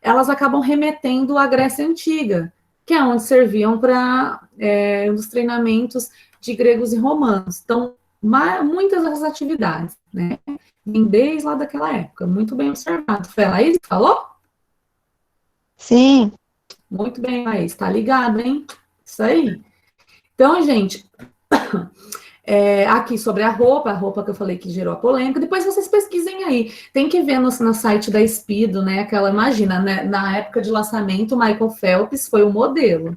S1: elas acabam remetendo à Grécia Antiga, que é onde serviam para os treinamentos de gregos e romanos. Então, muitas das atividades, né? Vem desde lá daquela época. Muito bem observado. Foi a Laís que falou?
S6: Sim.
S1: Muito bem, Laís. Tá ligado, hein? Isso aí. Então, gente... aqui sobre a roupa que eu falei que gerou a polêmica, depois vocês pesquisem aí, tem que ver no site da Speedo, né, aquela, imagina, né, na época de lançamento, o Michael Phelps foi o modelo.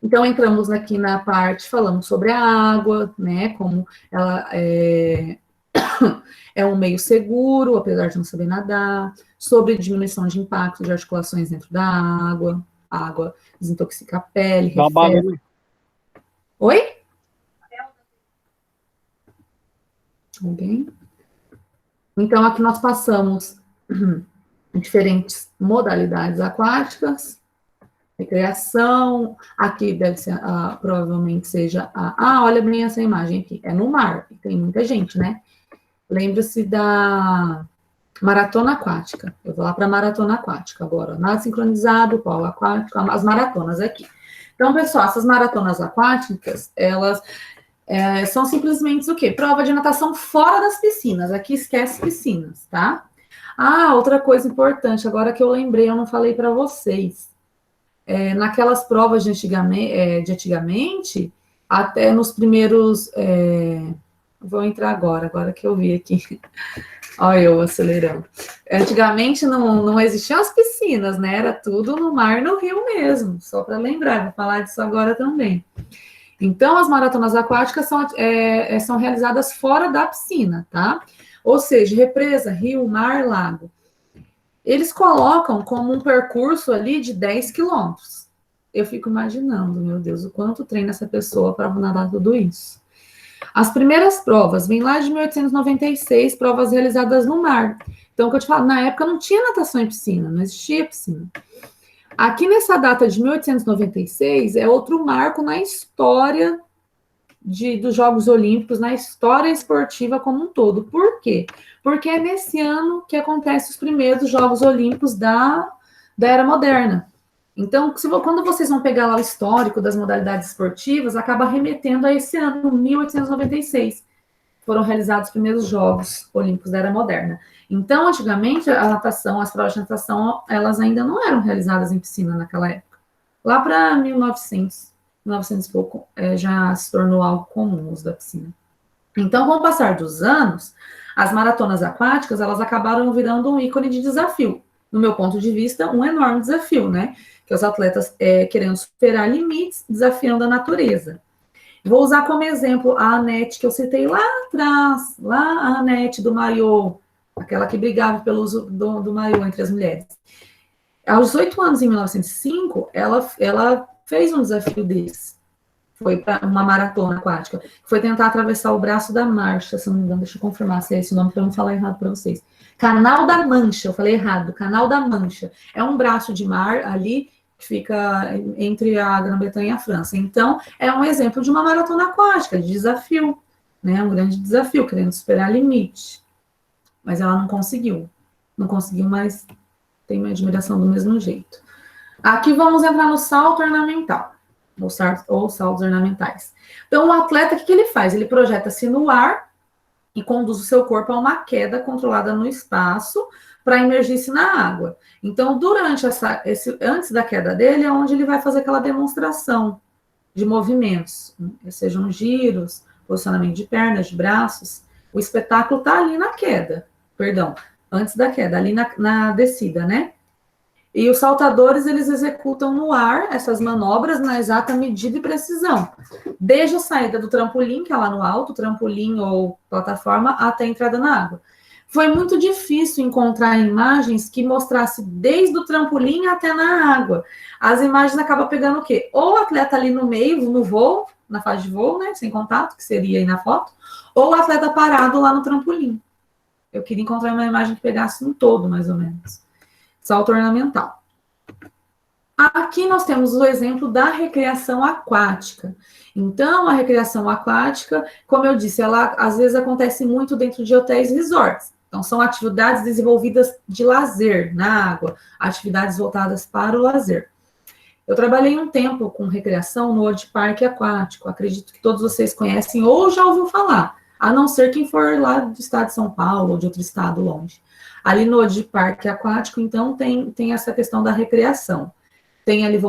S1: Então, entramos aqui na parte, falamos sobre a água, né, como ela é um meio seguro, apesar de não saber nadar, sobre diminuição de impacto de articulações dentro da água, a água desintoxica a pele, refresca. Oi? Alguém? Então, aqui nós passamos diferentes modalidades aquáticas, recreação, aqui deve ser, provavelmente seja olha bem essa imagem aqui, é no mar, tem muita gente, né? Lembra-se da maratona aquática, eu vou lá para a maratona aquática agora, nado sincronizado, polo aquático, as maratonas aqui. Então, pessoal, essas maratonas aquáticas, elas... são simplesmente o quê? Prova de natação fora das piscinas. Aqui esquece piscinas, tá? Outra coisa importante, agora que eu lembrei, eu não falei para vocês. naquelas provas de antigamente, até nos primeiros... vou entrar agora que eu vi aqui. Olha eu acelerando. Antigamente não existiam as piscinas, né? Era tudo no mar, no rio mesmo. Só para lembrar, vou falar disso agora também. Então, as maratonas aquáticas são realizadas fora da piscina, tá? Ou seja, represa, rio, mar, lago. Eles colocam como um percurso ali de 10 quilômetros. Eu fico imaginando, meu Deus, o quanto treina essa pessoa para nadar tudo isso. As primeiras provas vêm lá de 1896, provas realizadas no mar. Então, o que eu te falo, na época não tinha natação em piscina, não existia piscina. Aqui nessa data de 1896 é outro marco na história dos Jogos Olímpicos, na história esportiva como um todo. Por quê? Porque é nesse ano que acontecem os primeiros Jogos Olímpicos da Era Moderna. Então, quando vocês vão pegar lá o histórico das modalidades esportivas, acaba remetendo a esse ano, 1896. Foram realizados os primeiros Jogos Olímpicos da Era Moderna. Então, antigamente, a natação, as provas de natação, elas ainda não eram realizadas em piscina naquela época. Lá para 1900 e pouco, já se tornou algo comum o uso da piscina. Então, com o passar dos anos, as maratonas aquáticas, elas acabaram virando um ícone de desafio. No meu ponto de vista, um enorme desafio, né? Que os atletas querendo superar limites, desafiando a natureza. Vou usar como exemplo a Anete, que eu citei lá atrás, a Anete do maiô, aquela que brigava pelo uso do maiô entre as mulheres. Aos 18 anos, em 1905, ela fez um desafio desse. Foi para uma maratona aquática. Foi tentar atravessar o braço da Mancha, se não me engano, deixa eu confirmar se é esse o nome, para eu não falar errado para vocês. Canal da Mancha, eu falei errado, Canal da Mancha. É um braço de mar ali, que fica entre a Grã-Bretanha e a França. Então, é um exemplo de uma maratona aquática, de desafio, né? Um grande desafio, querendo superar limite. Mas ela não conseguiu. Não conseguiu, mas tem minha admiração do mesmo jeito. Aqui vamos entrar no salto ornamental, ou saltos ornamentais. Então, o atleta, o que ele faz? Ele projeta-se no ar e conduz o seu corpo a uma queda controlada no espaço para imergir-se na água. Então, durante antes da queda dele, é onde ele vai fazer aquela demonstração de movimentos, sejam giros, posicionamento de pernas, de braços. O espetáculo está ali na queda, antes da queda, ali na descida, né? E os saltadores, eles executam no ar essas manobras na exata medida e precisão. Desde a saída do trampolim, que é lá no alto, trampolim ou plataforma, até a entrada na água. Foi muito difícil encontrar imagens que mostrasse desde o trampolim até na água. As imagens acabam pegando o quê? Ou o atleta ali no meio, no voo, na fase de voo, né, sem contato, que seria aí na foto, ou o atleta parado lá no trampolim. Eu queria encontrar uma imagem que pegasse um todo, mais ou menos. Salto ornamental. Aqui nós temos o exemplo da recreação aquática. Então, a recreação aquática, como eu disse, ela às vezes acontece muito dentro de hotéis e resorts. Então, são atividades desenvolvidas de lazer na água, atividades voltadas para o lazer. Eu trabalhei um tempo com recreação no Old Park Aquático. Acredito que todos vocês conhecem ou já ouviu falar, a não ser quem for lá do estado de São Paulo ou de outro estado longe. Ali no Old Park Aquático, então, tem essa questão da recreação. Tem ali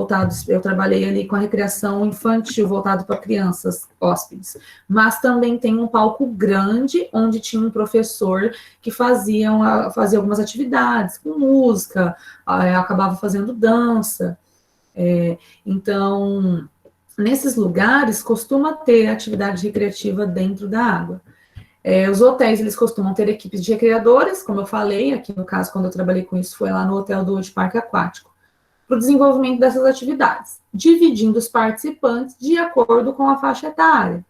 S1: eu trabalhei ali com a recreação infantil voltado para crianças hóspedes, mas também tem um palco grande, onde tinha um professor que fazia algumas atividades com música, acabava fazendo dança. Então, nesses lugares, costuma ter atividade recreativa dentro da água. Os hotéis, eles costumam ter equipes de recreadores, como eu falei, aqui no caso, quando eu trabalhei com isso, foi lá no hotel do Old Park Aquático, para o desenvolvimento dessas atividades, dividindo os participantes de acordo com a faixa etária.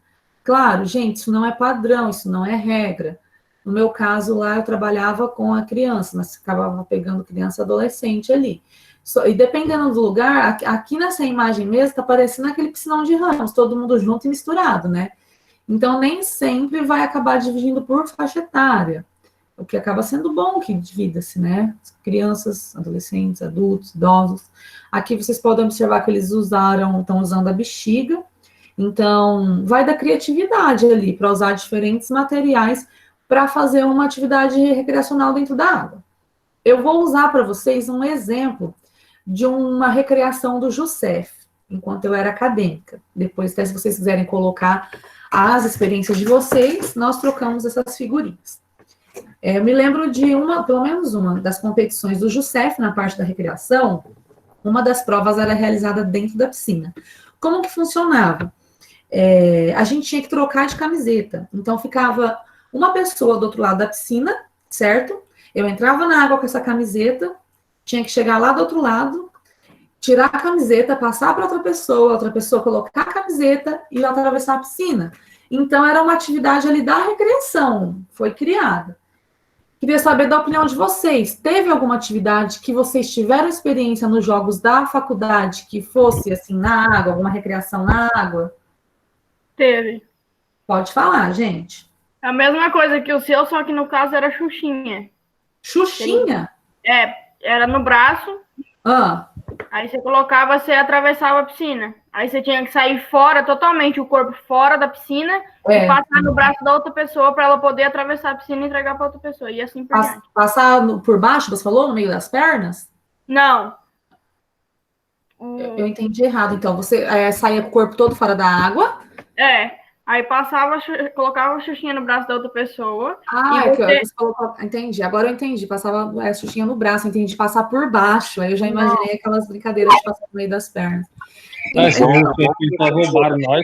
S1: Claro, gente, isso não é padrão, isso não é regra. No meu caso, lá eu trabalhava com a criança, mas acabava pegando criança e adolescente ali. E dependendo do lugar, aqui nessa imagem mesmo, está parecendo aquele piscinão de ramos, todo mundo junto e misturado, né? Então, nem sempre vai acabar dividindo por faixa etária, o que acaba sendo bom que divida-se, né? Crianças, adolescentes, adultos, idosos. Aqui vocês podem observar que eles estão usando a bexiga. Então, vai da criatividade ali, para usar diferentes materiais para fazer uma atividade recreacional dentro da água. Eu vou usar para vocês um exemplo de uma recreação do Youssef, enquanto eu era acadêmica. Depois, até se vocês quiserem colocar as experiências de vocês, nós trocamos essas figurinhas. Eu me lembro de pelo menos uma das competições do Youssef na parte da recreação. Uma das provas era realizada dentro da piscina. Como que funcionava? A gente tinha que trocar de camiseta. Então, ficava uma pessoa do outro lado da piscina, certo? Eu entrava na água com essa camiseta, tinha que chegar lá do outro lado, tirar a camiseta, passar para outra pessoa colocar a camiseta e atravessar a piscina. Então, era uma atividade ali da recreação, foi criada. Queria saber da opinião de vocês. Teve alguma atividade que vocês tiveram experiência nos jogos da faculdade que fosse, assim, na água, alguma recreação na água?
S10: Teve.
S1: Pode falar, gente.
S10: A mesma coisa que o seu, só que no caso era Xuxinha.
S1: Xuxinha?
S10: Era no braço. Aí você colocava, você atravessava a piscina. Aí você tinha que sair fora, totalmente, o corpo fora da piscina, e passar no braço da outra pessoa para ela poder atravessar a piscina e entregar para outra pessoa. E assim por diante.
S1: Passar por baixo, você falou? No meio das pernas?
S10: Não.
S1: Eu entendi errado. Então, você saía com o corpo todo fora da água?
S10: Aí colocava a Xuxinha no braço da outra pessoa.
S1: Você falou, entendi. Agora eu entendi. Passava a Xuxinha no braço, entendi passar por baixo. Aí eu já imaginei aquelas brincadeiras de passar no meio das pernas.
S9: Roubaram nós.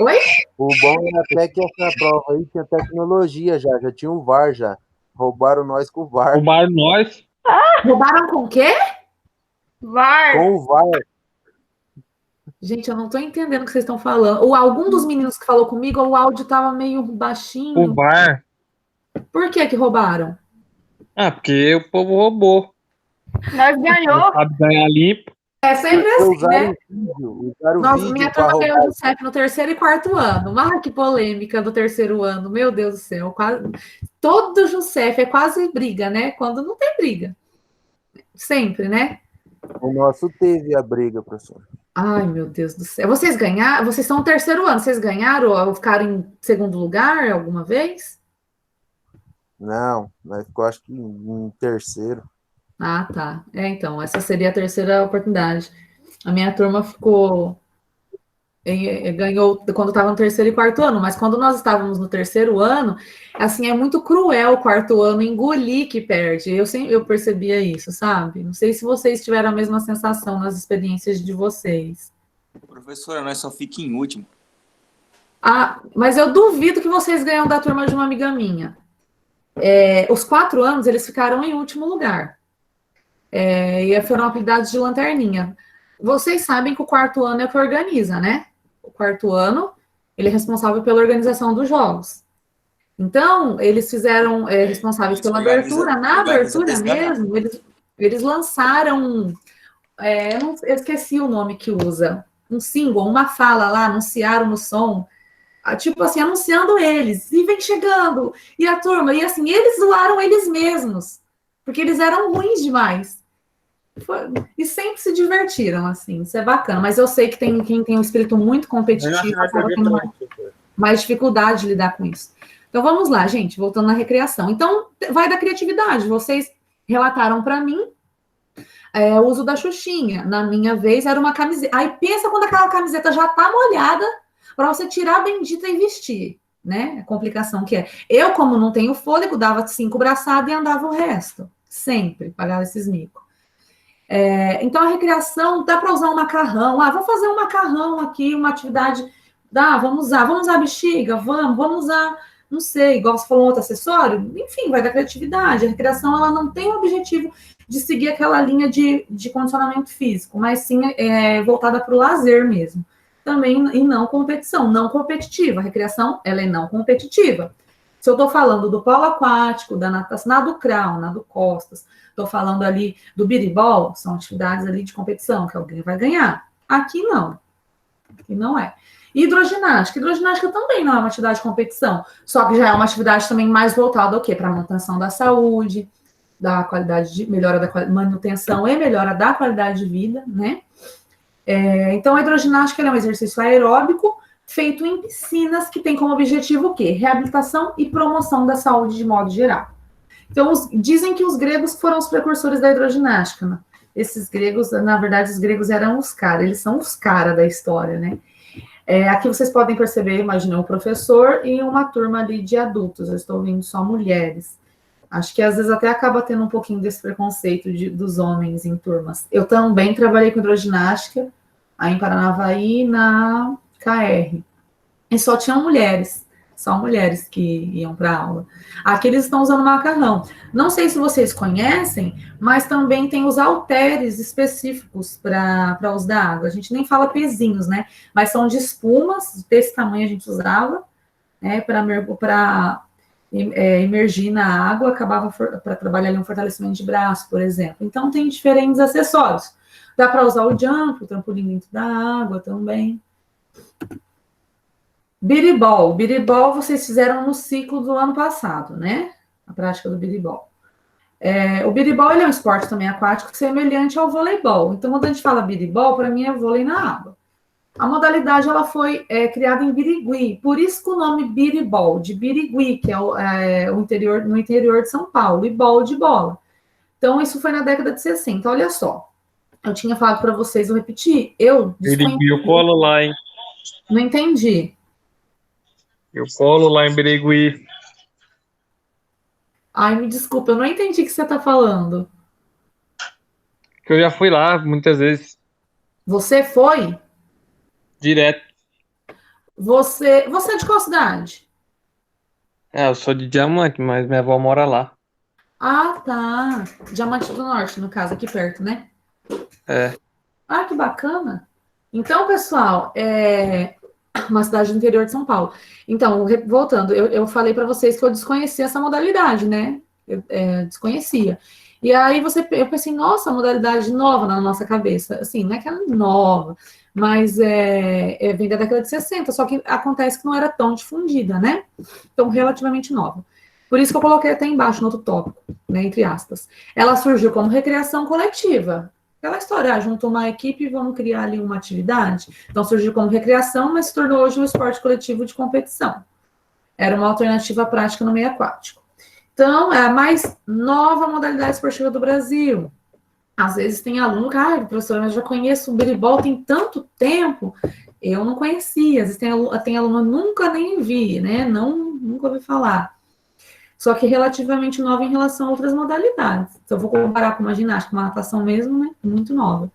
S1: Oi?
S8: O bom é até que essa prova aí tinha tecnologia já tinha um VAR já. Roubaram nós com o VAR.
S9: Roubaram nós.
S1: Roubaram com o quê?
S10: VAR.
S8: Com o VAR.
S1: Gente, eu não tô entendendo o que vocês estão falando. Ou algum dos meninos que falou comigo, o áudio tava meio baixinho.
S9: O VAR.
S1: Por que roubaram?
S9: Porque o povo roubou.
S10: Nós ganhou.
S9: Sabe ganhar limpo.
S1: É sempre assim, né?
S8: Nossa,
S1: minha turma ganhou do CEP no 3º e 4º ano. Que polêmica do 3º ano. Meu Deus do céu. Todo Youssef é quase briga, né? Quando não tem briga. Sempre, né?
S8: O nosso teve a briga, professor.
S1: Ai, meu Deus do céu. Vocês ganharam? Vocês estão no 3º ano. Vocês ganharam ou ficaram em 2º lugar alguma vez?
S8: Não, nós ficou acho que em 3º.
S1: Tá. Então, essa seria a 3ª oportunidade. A minha turma ganhou quando estava no 3º e 4º ano, mas quando nós estávamos no 3º ano, assim, é muito cruel o 4º ano engolir que perde. Eu percebia isso, sabe? Não sei se vocês tiveram a mesma sensação nas experiências de vocês.
S7: Professora, nós só fica em último.
S1: Mas eu duvido que vocês ganham da turma de uma amiga minha. Os 4 anos, eles ficaram em último lugar. E foram apelidados de lanterninha. Vocês sabem que o 4º ano é o que organiza, né? O 4º ano, ele é responsável pela organização dos jogos. Então, eles fizeram responsáveis pela abertura. Na abertura mesmo, eles lançaram... eu esqueci o nome que usa. Um single, uma fala lá, anunciaram no som. Tipo assim, anunciando eles. E vem chegando. E a turma. E assim, eles zoaram eles mesmos. Porque eles eram ruins demais. E sempre se divertiram, assim. Isso é bacana. Mas eu sei que quem tem um espírito muito competitivo acaba tendo mais dificuldade de lidar com isso. Então, vamos lá, gente. Voltando na recreação. Então, vai da criatividade. Vocês relataram para mim o uso da Xuxinha. Na minha vez, era uma camiseta. Aí, pensa quando aquela camiseta já tá molhada para você tirar a bendita e vestir, né? A complicação que é. Eu, como não tenho fôlego, dava 5 braçadas e andava o resto. Sempre pagava esses micos. Então, a recreação, dá para usar um macarrão. Vou fazer um macarrão aqui, uma atividade. Vamos usar bexiga? Vamos usar, não sei, igual você falou, um outro acessório. Enfim, vai da criatividade. A recreação, ela não tem o objetivo de seguir aquela linha de condicionamento físico, mas sim voltada para o lazer mesmo. Também, e não competição, não competitiva. A recreação, ela é não competitiva. Se eu estou falando do polo aquático, da natação, nado crawl, nado costas, estou falando ali do biribol, são atividades ali de competição, que alguém vai ganhar. Aqui não. Aqui não é. Hidroginástica. Hidroginástica também não é uma atividade de competição, só que já é uma atividade também mais voltada ao quê? Para a manutenção da saúde, da qualidade melhora da manutenção e melhora da qualidade de vida, né? Então, a hidroginástica é um exercício aeróbico feito em piscinas que tem como objetivo o quê? Reabilitação e promoção da saúde de modo geral. Então, dizem que os gregos foram os precursores da hidroginástica, né? esses gregos, na verdade, os gregos eram os caras, eles são os caras da história, né? Aqui vocês podem perceber, imagina, um professor e uma turma ali de adultos, eu estou vendo só mulheres. Acho que às vezes até acaba tendo um pouquinho desse preconceito dos homens em turmas. Eu também trabalhei com hidroginástica, aí em Paranavaí, na KR. E só tinham mulheres. Só mulheres que iam para a aula. Aqui eles estão usando macarrão. Não sei se vocês conhecem, mas também tem os halteres específicos para uso da água. A gente nem fala pezinhos, né? Mas são de espumas, desse tamanho a gente usava, né? Para emergir na água, acabava para trabalhar ali um fortalecimento de braço, por exemplo. Então, tem diferentes acessórios. Dá para usar o jump, o trampolim dentro da água também. Biribol. Biribol vocês fizeram no ciclo do ano passado, né? A prática do biribol. O biribol ele é um esporte também aquático semelhante ao voleibol. Então, quando a gente fala biribol, para mim é vôlei na água. A modalidade ela foi criada em Birigui, por isso que o nome biribol, de Birigui, que é no interior de São Paulo, e bol de bola. Então, isso foi na década de 60. Olha só, eu tinha falado para vocês, eu repeti,
S9: Birigui, eu colo lá, hein?
S1: Não entendi.
S9: Eu colo lá em Birigui.
S1: Ai, me desculpa, eu não entendi o que você está falando.
S9: Que eu já fui lá muitas vezes.
S1: Você foi?
S9: Direto.
S1: Você é de qual cidade?
S9: Eu sou de Diamante, mas minha avó mora lá.
S1: Ah, tá. Diamante do Norte, no caso, aqui perto, né? Ah, que bacana. Então, pessoal, uma cidade do interior de São Paulo. Então, voltando, eu falei para vocês que eu desconhecia essa modalidade, né? Eu desconhecia. E aí eu pensei, nossa, modalidade nova na nossa cabeça. Assim, não é que é nova, mas vem da década de 60, só que acontece que não era tão difundida, né? Então, relativamente nova. Por isso que eu coloquei até embaixo no outro tópico, né, entre aspas. Ela surgiu como recreação coletiva. Aquela história, juntou uma equipe e vamos criar ali uma atividade. Então, surgiu como recreação, mas se tornou hoje um esporte coletivo de competição. Era uma alternativa prática no meio aquático. Então, é a mais nova modalidade esportiva do Brasil. Às vezes tem aluno que, professor, eu já conheço o biribol tem tanto tempo. Eu não conhecia. Às vezes tem aluno, nunca nem vi, né? Nunca ouvi falar. Só que relativamente nova em relação a outras modalidades. Se eu vou comparar com uma ginástica, uma natação mesmo, né? Muito nova.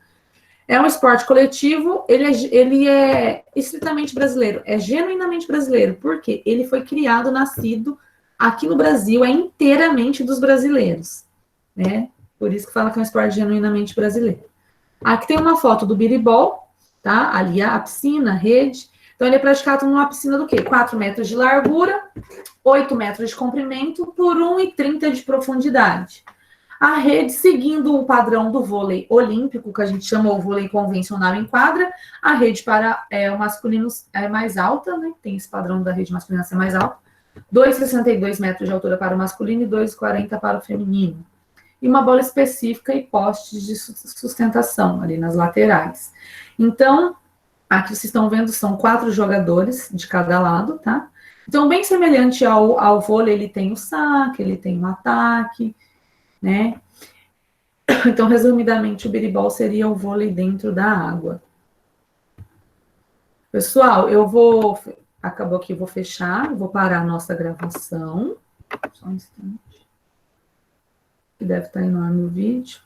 S1: É um esporte coletivo, ele é estritamente brasileiro, é genuinamente brasileiro. Por quê? Ele foi criado, nascido aqui no Brasil, é inteiramente dos brasileiros, né? Por isso que fala que é um esporte genuinamente brasileiro. Aqui tem uma foto do biribol, tá? Ali a piscina, a rede. Então, ele é praticado numa piscina do quê? 4 metros de largura, 8 metros de comprimento, por 1,30 de profundidade. A rede, seguindo o padrão do vôlei olímpico, que a gente chama o vôlei convencional em quadra, a rede para o masculino é mais alta, né? Tem esse padrão da rede masculina ser mais alta. 2,62 metros de altura para o masculino e 2,40 para o feminino. E uma bola específica e postes de sustentação ali nas laterais. Então, aqui vocês estão vendo, são 4 jogadores de cada lado, tá? Então, bem semelhante ao vôlei, ele tem o saque, ele tem o ataque, né? Então, resumidamente, o biribol seria o vôlei dentro da água. Pessoal, acabou aqui, eu vou fechar, vou parar a nossa gravação. Só um instante. Que deve estar enorme o vídeo.